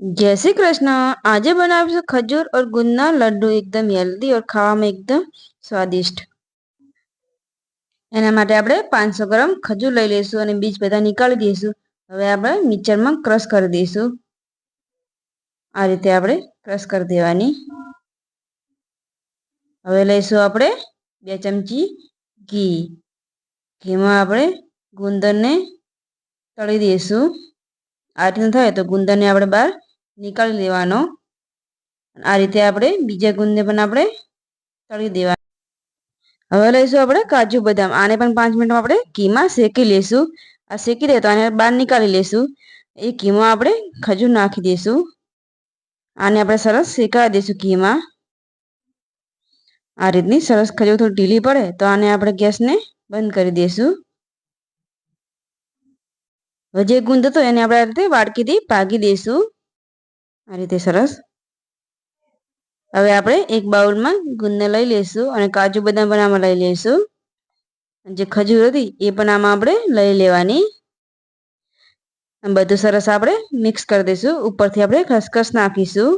जय श्री कृष्ण। आज बनावीશું खजूर और गुंदना लड्डू एकदम हेल्दी और खावामां एकदम स्वादिष्ट। एना माटे आपणे 500 ग्राम खजूर लई लेशुं अने बीज बधा निकाળી दईशुं। हवे आपणे मिक्सरमां क्रश કરી દઈશું। आ रीते आपणे क्रश કરી દેવાની। हवे लईशुं आपणे 2 चमची घी। घीमां आपणे गुंदरने तળી દઈશું। आ रीते थाय तो गुंदरने आपणे बहार निकाળી लेवानो। आ रीते आपणे बीजा गुंदने पण आपणे तળી देवा। हवे लईशुं आपणे काजू बदाम। आने पण 5 मिनिट आपणे घीमां शेकी लेशुं। आ शेकी दे तो आने बहार निकाળી लेशुं। ए घीमां आपणे खजूर नाखी देशुं। आने आपणे सरस शेकावा देशुं घीमां। आ रीतनी सरस खजूर थोड़ी ढीली पड़े तो आने आपणे गैसने बंद करी देशुं। हवे जे गुंद हतो एने आपणे आ रीते वाडकीथी भागी देशुं। आ रीते सरस। हवे आपणे एक बाउल में गुंदने लई लेशुं अने काजू बदाम पण आमां लई लेशुं। जे खजूर हती ए पण आमां आपणे लई लेवानी। बधुं सरस आपणे मिक्स करी देशुं। उपरथी आपणे खसखस नाखीशुं।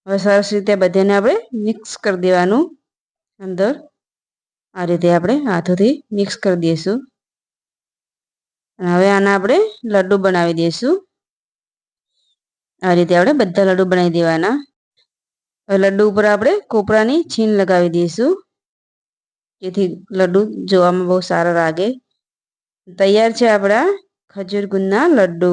हवे सरस रीते बधाने आपणे मिक्स करी देवानुं अंदर। आ रीते आपणे हाथोथी मिक्स करी दईशुं। हवे आना आपणे लड्डू बनावी दईशुं। आ रीते आपणे बधा लड्डू बनावी देवाना। लड्डू पर आपणे कोपरानी छीन लगावी दईशुं जेथी लड्डू जोवामां बहु सारा लागे। तैयार छे आपणा खजूर गुंदना लड्डू।